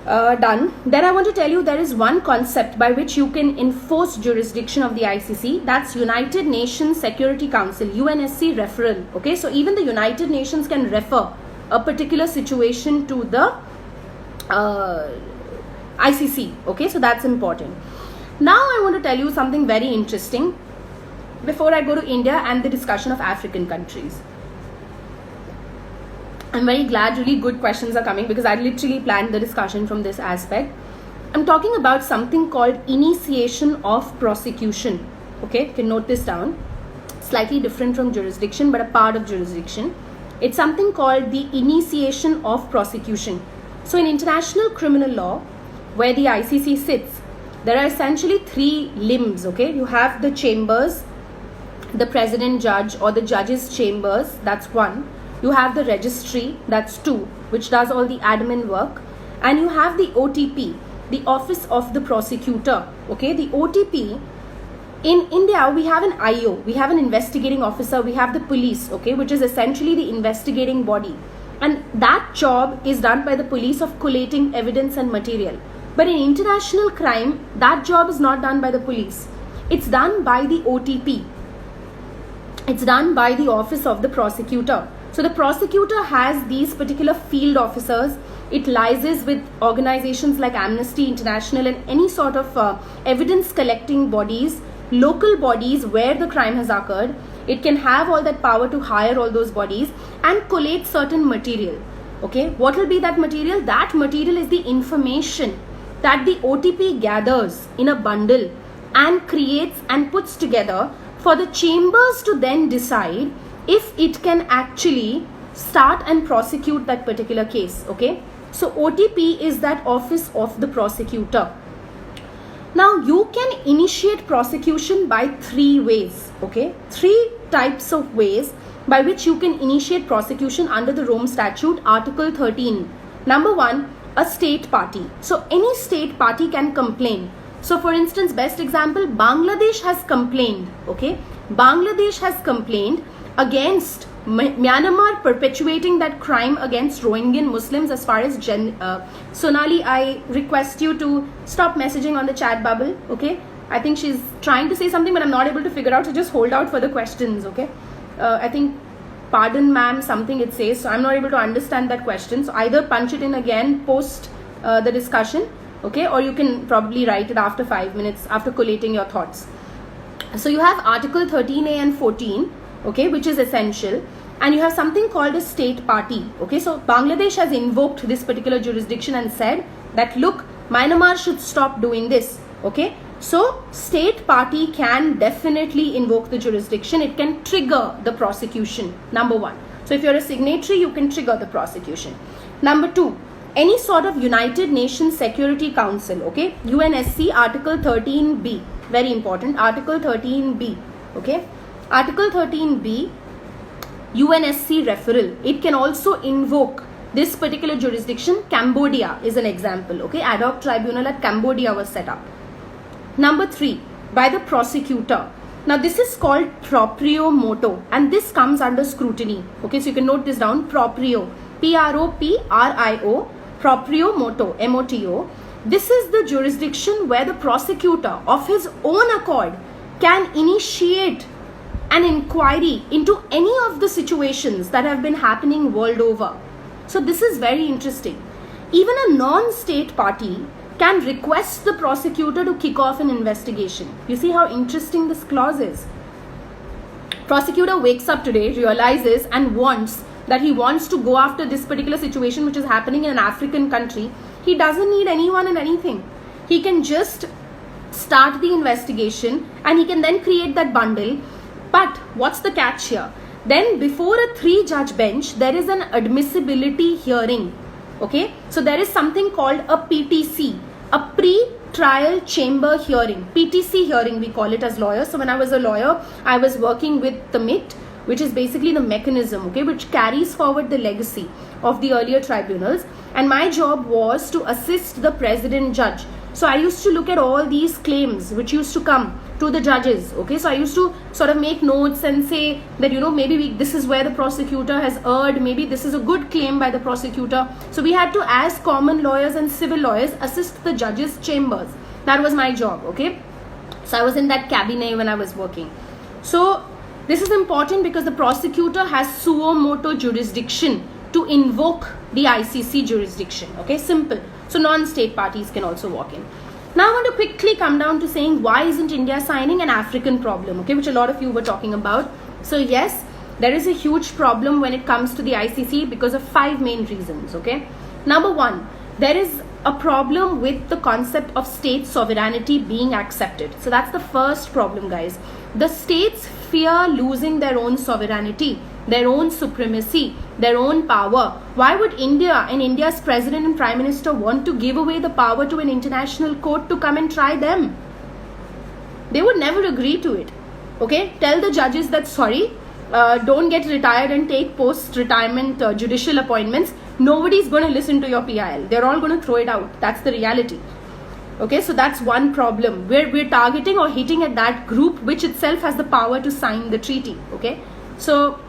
Done. Then I want to tell you there is one concept by which you can enforce jurisdiction of the ICC. That's United Nations Security Council, UNSC referral. Okay, so even the United Nations can refer a particular situation to the ICC. Okay, so that's important. Now I want to tell you something very interesting before I go to India and the discussion of African countries. I'm very glad really good questions are coming because I literally planned the discussion from this aspect. I'm talking about something called initiation of prosecution. Okay, you can note this down. Slightly different from jurisdiction, but a part of jurisdiction. It's something called the initiation of prosecution. So in international criminal law, where the ICC sits, there are essentially three limbs, okay? You have the chambers, the president judge or the judge's chambers, that's one. You have the registry, that's two, which does all the admin work. And you have the OTP, the office of the prosecutor. Okay, the OTP, in India, we have an IO, we have an investigating officer, we have the police, okay, which is essentially the investigating body. And that job is done by the police of collating evidence and material. But in international crime, that job is not done by the police. It's done by the OTP. It's done by the office of the prosecutor. So the prosecutor has these particular field officers. It liaises with organizations like Amnesty International and any sort of evidence collecting bodies, local bodies where the crime has occurred. It can have all that power to hire all those bodies and collate certain material. Okay, what will be that material? That material is the information that the OTP gathers in a bundle and creates and puts together for the chambers to then decide if it can actually start and prosecute that particular case, okay? So OTP is that office of the prosecutor. Now you can initiate prosecution by three ways, okay? Three types of ways by which you can initiate prosecution under the Rome Statute, Article 13. Number one, a state party. So any state party can complain. So for instance, best example, Bangladesh has complained, okay? Bangladesh has complained against Myanmar perpetuating that crime against Rohingya Muslims as far as Sonali, I request you to stop messaging on the chat bubble, okay? I think she's trying to say something but I'm not able to figure out, so just hold out for the questions, okay? I think, pardon ma'am, something it says, so I'm not able to understand that question. So either punch it in again post the discussion, okay? Or you can probably write it after 5 minutes, after collating your thoughts. So you have Article 13A and 14, okay, which is essential, and you have something called a state party, okay? So Bangladesh has invoked this particular jurisdiction and said that, look, Myanmar should stop doing this, okay? So state party can definitely invoke the jurisdiction. It can trigger the prosecution, number one. So if you're a signatory, you can trigger the prosecution. Number two, any sort of United Nations Security Council, okay, UNSC Article 13B. very important. Article 13B, okay? Article 13B, UNSC referral. It can also invoke this particular jurisdiction. Cambodia is an example, okay? Ad hoc tribunal at Cambodia was set up. Number 3, by the prosecutor. Now this is called proprio moto, and this comes under scrutiny, okay? So you can note this down, proprio, P-R-O-P-R-I-O, proprio moto, M-O-T-O. This is the jurisdiction where the prosecutor of his own accord can initiate an inquiry into any of the situations that have been happening world over. So this is very interesting. Even a non-state party can request the prosecutor to kick off an investigation. You see how interesting this clause is. Prosecutor wakes up today, realizes and wants that he wants to go after this particular situation which is happening in an African country. He doesn't need anyone and anything. He can just start the investigation and he can then create that bundle. But what's the catch here? Then before a 3-judge bench, there is an admissibility hearing. Okay, so there is something called a PTC, a pre-trial chamber hearing. PTC hearing we call it as lawyers. So when I was a lawyer, I was working with the MIT, which is basically the mechanism, okay, which carries forward the legacy of the earlier tribunals. And my job was to assist the president judge. So I used to look at all these claims which used to come to the judges, okay. So I used to sort of make notes and say that, maybe this is where the prosecutor has erred, maybe this is a good claim by the prosecutor. So we had to, as common lawyers and civil lawyers, assist the judges' chambers. That was my job, okay. So I was in that cabinet when I was working. So this is important because the prosecutor has suo moto jurisdiction to invoke the ICC jurisdiction, okay, simple. So non-state parties can also walk in. Now I want to quickly come down to saying why isn't India signing an African problem, okay, which a lot of you were talking about. So yes, there is a huge problem when it comes to the ICC because of 5 main reasons, okay. Number 1, there is a problem with the concept of state sovereignty being accepted. So that's the first problem, guys. The states fear losing their own sovereignty, their own supremacy, their own power. Why would India and India's president and prime minister want to give away the power to an international court to come and try them? They would never agree to it, okay. Tell the judges that, sorry, don't get retired and take post-retirement judicial appointments. Nobody's going to listen to your PIL. They're all going to throw it out. That's the reality. Okay, so that's one problem. We're targeting or hitting at that group which itself has the power to sign the treaty. Okay, so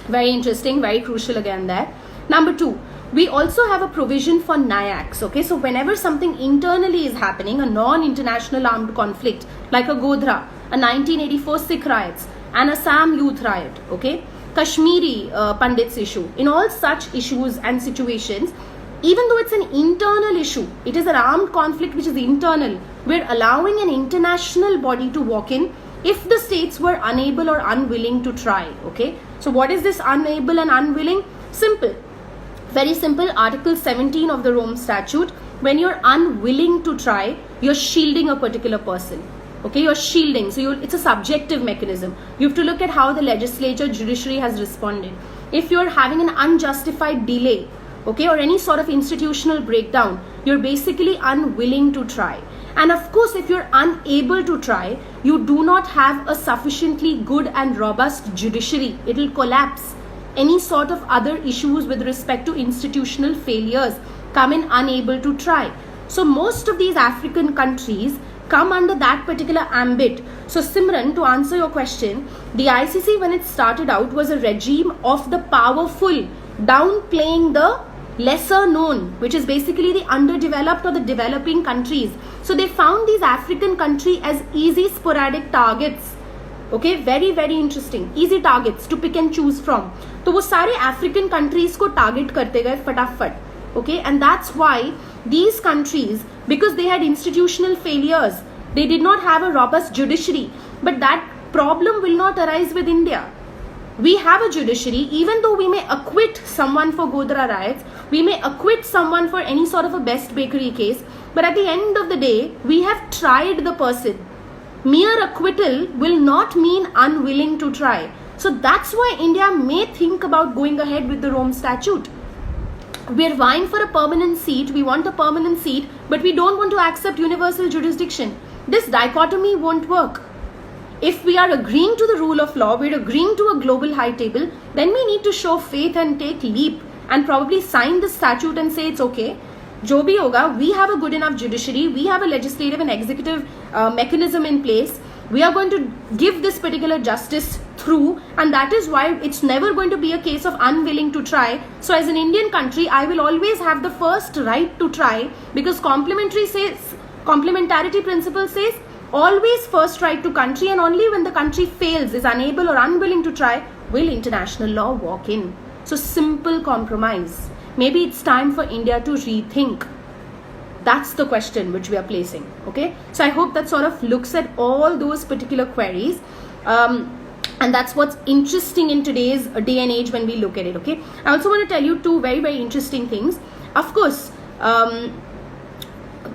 very interesting, very crucial again there. Number 2, we also have a provision for NIACs. Okay, so whenever something internally is happening, a non-international armed conflict like a Godhra, a 1984 Sikh riots, an Assam youth riot, okay, Kashmiri Pandits issue, in all such issues and situations, even though it's an internal issue, it is an armed conflict which is internal, we're allowing an international body to walk in if the states were unable or unwilling to try, okay. So what is this unable and unwilling? Simple, very simple. Article 17 of the Rome Statute, when you're unwilling to try, you're shielding a particular person. Okay, you're shielding. So it's a subjective mechanism. You have to look at how the legislature, judiciary has responded. If you're having an unjustified delay, okay, or any sort of institutional breakdown, you're basically unwilling to try. And of course, if you're unable to try, you do not have a sufficiently good and robust judiciary. It will collapse. Any sort of other issues with respect to institutional failures come in unable to try. So most of these African countries come under that particular ambit. So Simran, to answer your question, the ICC when it started out was a regime of the powerful, downplaying the lesser known, which is basically the underdeveloped or the developing countries. So they found these African countries as easy sporadic targets. Okay, very very interesting, easy targets to pick and choose from. तो वो सारे African countries को target करते गए फटाफट. Okay, and that's why these countries, because they had institutional failures, they did not have a robust judiciary. But that problem will not arise with India. We have a judiciary. Even though we may acquit someone for Godhra riots, we may acquit someone for any sort of a Best Bakery case, but at the end of the day, we have tried the person. Mere acquittal will not mean unwilling to try. So that's why India may think about going ahead with the Rome Statute. We're vying for a permanent seat. We want a permanent seat, but we don't want to accept universal jurisdiction. this dichotomy won't work. If we are agreeing to the rule of law, we're agreeing to a global high table, then we need to show faith and take leap and probably sign the statute and say it's okay. Jo bhi hoga, we have a good enough judiciary, we have a legislative and executive mechanism in place. We are going to give this particular justice through, and that is why it's never going to be a case of unwilling to try. So as an Indian country, I will always have the first right to try, because complementarity principle says always first right to country, and only when the country fails, is unable or unwilling to try, will international law walk in. So simple compromise. Maybe it's time for India to rethink. That's the question which we are placing. Okay, so I hope that sort of looks at all those particular queries, and that's what's interesting in today's day and age when we look at it. Okay, I also want to tell you two very, very interesting things. Of course,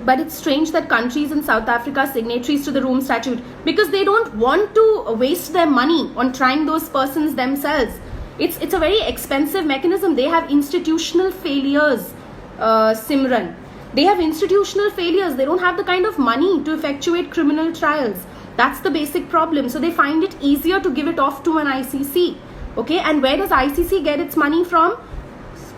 but it's strange that countries in South Africa are signatories to the Rome Statute, because they don't want to waste their money on trying those persons themselves. It's a very expensive mechanism. They have institutional failures, Simran. They have institutional failures. They don't have the kind of money to effectuate criminal trials. That's the basic problem. So they find it easier to give it off to an ICC. Okay, and where does ICC get its money from?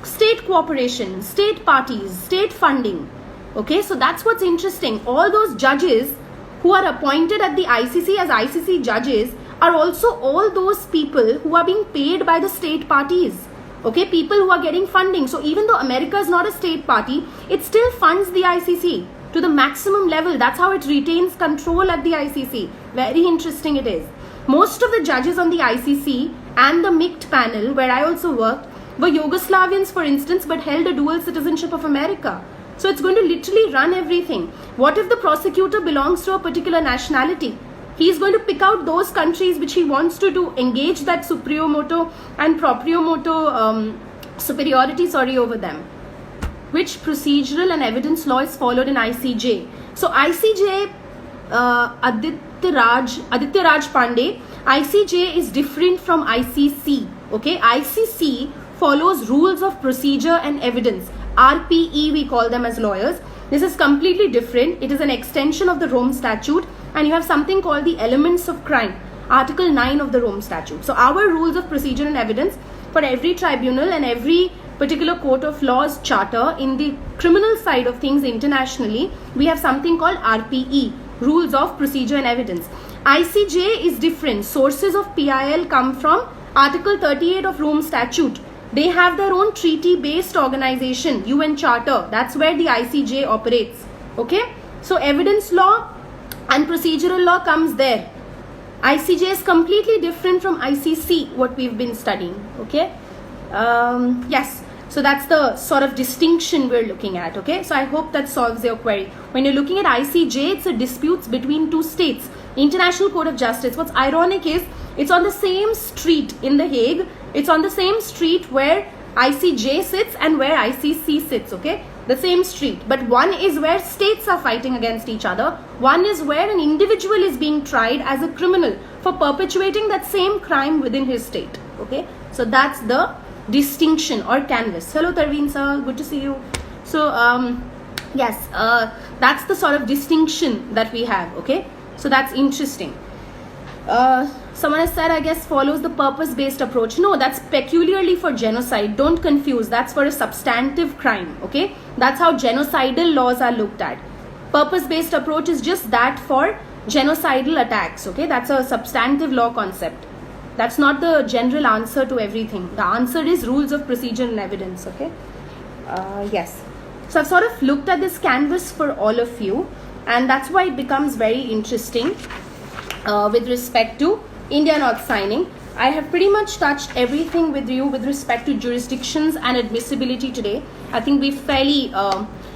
State cooperation, state parties, state funding. Okay, so that's what's interesting. All those judges who are appointed at the ICC as ICC judges are also all those people who are being paid by the state parties. Okay, people who are getting funding. So even though America is not a state party, it still funds the ICC to the maximum level. That's how it retains control at the ICC. Very interesting it is. Most of the judges on the ICC and the MICT panel, where I also worked, were Yugoslavians, for instance, but held a dual citizenship of America. So it's going to literally run everything. What if the prosecutor belongs to a particular nationality? He is going to pick out those countries which he wants to engage that supriomoto and propriomoto superiority over them. Which procedural and evidence law is followed in ICJ? So ICJ, Aditya Raj Pandey, ICJ is different from ICC. Okay, ICC follows rules of procedure and evidence. RPE we call them as lawyers. This is completely different. It is an extension of the Rome Statute, and you have something called the elements of crime, Article 9 of the Rome Statute. So our rules of procedure and evidence for every tribunal and every particular court of law's charter in the criminal side of things internationally, we have something called RPE, rules of procedure and evidence. ICJ is different. Sources of PIL come from Article 38 of Rome Statute. They have their own treaty-based organization, UN Charter. That's where the ICJ operates. Okay? So evidence law and procedural law comes there. ICJ is completely different from ICC, what we've been studying. Okay? Yes. So that's the sort of distinction we're looking at. Okay? So I hope that solves your query. When you're looking at ICJ, it's a disputes between two states. International Court of Justice. What's ironic is it's on the same street in The Hague. It's on the same street where ICJ sits and where ICC sits, okay? The same street. But one is where states are fighting against each other. One is where an individual is being tried as a criminal for perpetuating that same crime within his state, okay? So that's the distinction or canvas. Hello, Tarveen sir. Good to see you. So, yes, that's the sort of distinction that we have, okay? So that's interesting. Someone has said, I guess, follows the purpose-based approach. No, that's peculiarly for genocide. Don't confuse. That's for a substantive crime, okay? That's how genocidal laws are looked at. Purpose-based approach is just that for genocidal attacks, okay? That's a substantive law concept. That's not the general answer to everything. The answer is rules of procedure and evidence, okay? Yes. So I've sort of looked at this canvas for all of you, and that's why it becomes very interesting with respect to India not signing. I have pretty much touched everything with you with respect to jurisdictions and admissibility today. I think we fairly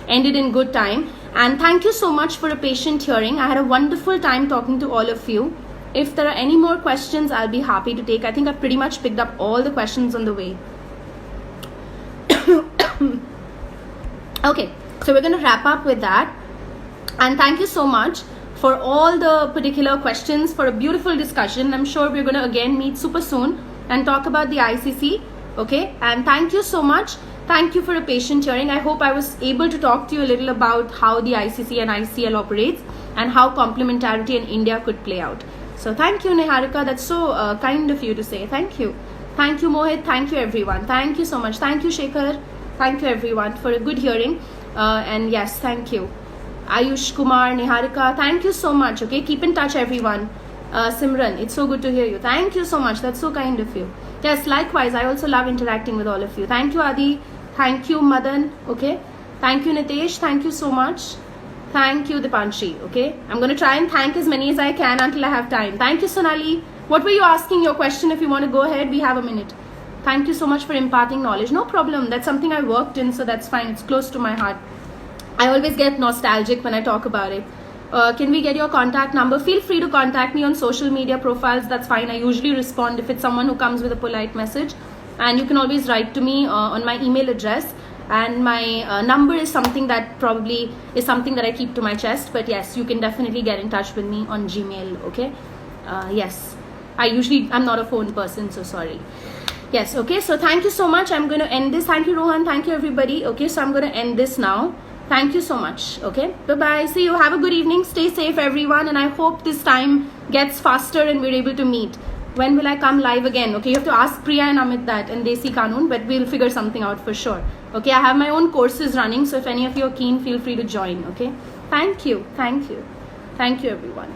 ended in good time. And thank you so much for a patient hearing. I had a wonderful time talking to all of you. If there are any more questions, I'll be happy to take. I think I've pretty much picked up all the questions on the way. Okay, so we're going to wrap up with that. And thank you so much for all the particular questions, for a beautiful discussion. I'm sure we're going to again meet super soon and talk about the ICC. Okay, and thank you so much. Thank you for a patient hearing. I hope I was able to talk to you a little about how the ICC and ICL operates. and how complementarity in India could play out. So thank you, Niharika. That's so kind of you to say. Thank you. Thank you, Mohit. Thank you, everyone. Thank you so much. Thank you, Shekhar. Thank you, everyone, for a good hearing. And yes, thank you. Ayush Kumar, Niharika, thank you so much. Okay, keep in touch, everyone. Simran, it's so good to hear you. Thank you so much. That's so kind of you. Yes, likewise. I also love interacting with all of you. Thank you, Adi. Thank you, Madan. Okay. Thank you, Nitesh. Thank you so much. Thank you, Dipanshi. Okay. I'm going to try and thank as many as I can until I have time. Thank you, Sonali. What were you asking? Your question, if you want to go ahead, we have a minute. Thank you so much for imparting knowledge. No problem. That's something I worked in, so that's fine. It's close to my heart. I always get nostalgic when I talk about it. Can we get your contact number? Feel free to contact me on social media profiles. That's fine. I usually respond if it's someone who comes with a polite message. And you can always write to me on my email address. And my number is something that probably is something that I keep to my chest. But yes, you can definitely get in touch with me on Gmail. Okay. Yes. I'm not a phone person, so sorry. Yes. Okay. So thank you so much. I'm going to end this. Thank you, Rohan. Thank you, everybody. Okay. So I'm going to end this now. Thank you so much. Okay. Bye-bye. See you. Have a good evening. Stay safe, everyone. And I hope this time gets faster and we're able to meet. When will I come live again? Okay. You have to ask Priya and Amit that and Desi Kanun, but we'll figure something out for sure. Okay. I have my own courses running. So if any of you are keen, feel free to join. Okay. Thank you. Thank you. Thank you, everyone.